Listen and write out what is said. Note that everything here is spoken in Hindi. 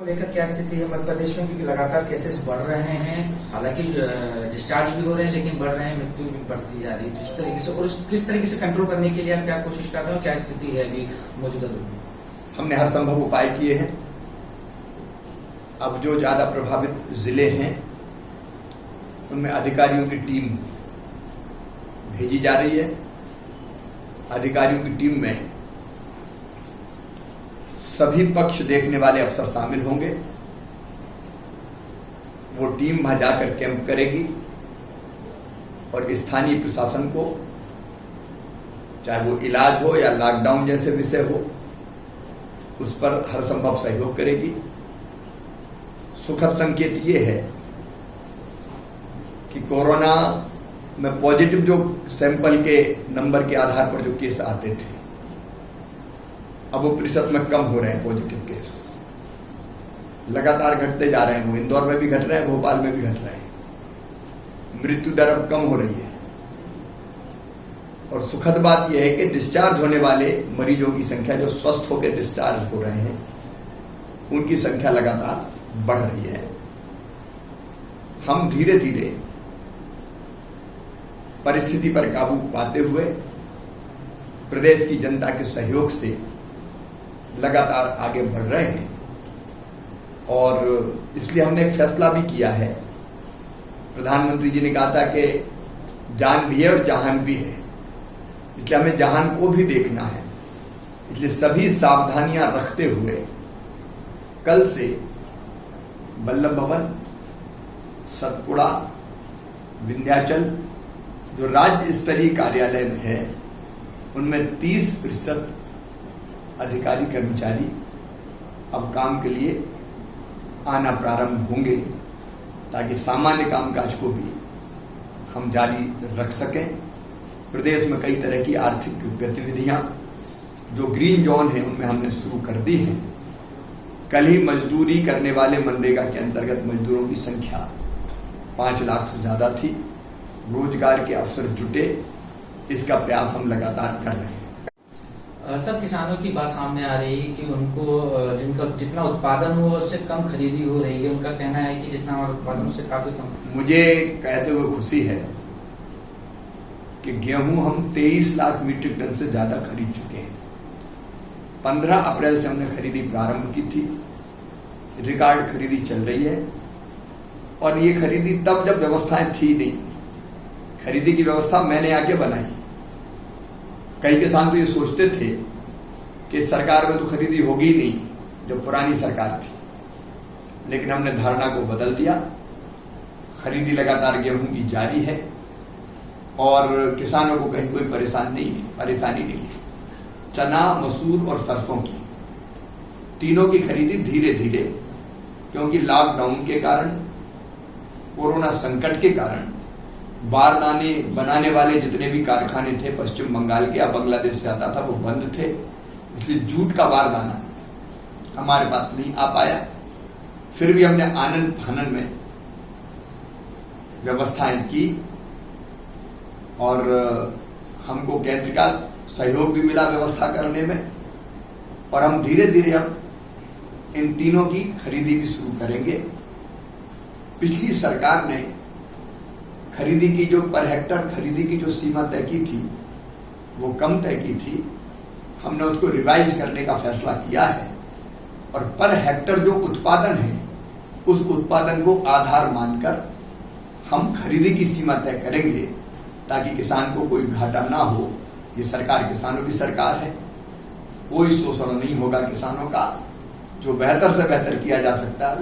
को लेकर क्या स्थिति है मध्य प्रदेश में, क्योंकि लगातार केसेस बढ़ रहे हैं, हालांकि डिस्चार्ज भी हो रहे हैं लेकिन बढ़ रहे हैं, मृत्यु भी बढ़ती जा रही है। किस तरीके से और किस तरीके से कंट्रोल करने के लिए आप क्या कोशिश कर रहे हो, क्या स्थिति है अभी मौजूदा दौर में? हमने हर संभव उपाय किए हैं। अब जो ज्यादा प्रभावित जिले हैं उनमें अधिकारियों की टीम भेजी जा रही है। अधिकारियों की टीम में सभी पक्ष देखने वाले अफसर शामिल होंगे। वो टीम वहां जाकर कैंप करेगी और स्थानीय प्रशासन को, चाहे वो इलाज हो या लॉकडाउन जैसे विषय हो, उस पर हर संभव सहयोग करेगी। सुखद संकेत ये है कि कोरोना में पॉजिटिव जो सैंपल के नंबर के आधार पर जो केस आते थे, अब वो प्रतिशत में कम हो रहे हैं। पॉजिटिव केस लगातार घटते जा रहे हैं। वो इंदौर में भी घट रहे हैं, भोपाल में भी घट रहे हैं। मृत्यु दर अब कम हो रही है। और सुखद बात यह है कि डिस्चार्ज होने वाले मरीजों की संख्या, जो स्वस्थ होकर डिस्चार्ज हो रहे हैं, उनकी संख्या लगातार बढ़ रही है। हम धीरे धीरे परिस्थिति पर काबू पाते हुए प्रदेश की जनता के सहयोग से लगातार आगे बढ़ रहे हैं। और इसलिए हमने एक फैसला भी किया है। प्रधानमंत्री जी ने कहा था कि जान भी है और जहान भी है, इसलिए हमें जहान को भी देखना है। इसलिए सभी सावधानियां रखते हुए कल से वल्लभ भवन, सतपुड़ा, विंध्याचल जो राज्य स्तरीय कार्यालय में है, उनमें 30% अधिकारी कर्मचारी अब काम के लिए आना प्रारंभ होंगे, ताकि सामान्य कामकाज को भी हम जारी रख सकें। प्रदेश में कई तरह की आर्थिक गतिविधियां जो ग्रीन जोन है उनमें हमने शुरू कर दी है। कल ही मजदूरी करने वाले मनरेगा के अंतर्गत मजदूरों की संख्या 5 लाख से ज्यादा थी। रोजगार के अवसर जुटे, इसका प्रयास हम लगातार कर रहे हैं। सर, किसानों की बात सामने आ रही है कि उनको जिनका जितना उत्पादन हुआ उससे कम खरीदी हो रही है। उनका कहना है कि जितना हमारा उत्पादन उससे काफी कम। मुझे कहते हुए खुशी है कि गेहूं हम 23 लाख मीट्रिक टन से ज्यादा खरीद चुके हैं। 15 अप्रैल से हमने खरीदी प्रारंभ की थी। रिकॉर्ड खरीदी चल रही है। और ये खरीदी तब जब व्यवस्थाएं थी नहीं। खरीदी की व्यवस्था मैंने आके बनाई। कई किसान तो ये सोचते थे कि सरकार में तो खरीदी होगी ही नहीं, जो पुरानी सरकार थी। लेकिन हमने धारणा को बदल दिया। खरीदी लगातार गेहूं की जारी है और किसानों को कहीं कोई परेशानी नहीं है। चना, मसूर और सरसों की तीनों की खरीदी धीरे धीरे, क्योंकि लॉकडाउन के कारण, कोरोना संकट के कारण बारदाने बनाने वाले जितने भी कारखाने थे पश्चिम बंगाल के या बांग्लादेश से आता था, वो बंद थे। इसलिए जूट का बारदाना हमारे पास नहीं आ पाया। फिर भी हमने आनन फानन में व्यवस्थाएं की और हमको केंद्र का सहयोग भी मिला व्यवस्था करने में। और हम धीरे धीरे अब इन तीनों की खरीदी भी शुरू करेंगे। पिछली सरकार ने खरीदी की जो पर हेक्टर खरीदी की जो सीमा तय की थी, वो कम तय की थी। हमने उसको रिवाइज करने का फैसला किया है और पर हेक्टर जो उत्पादन है, उस उत्पादन को आधार मानकर हम खरीदी की सीमा तय करेंगे, ताकि किसान को कोई घाटा ना हो। ये सरकार किसानों की सरकार है। कोई शोषण नहीं होगा किसानों का। जो बेहतर से बेहतर किया जा सकता है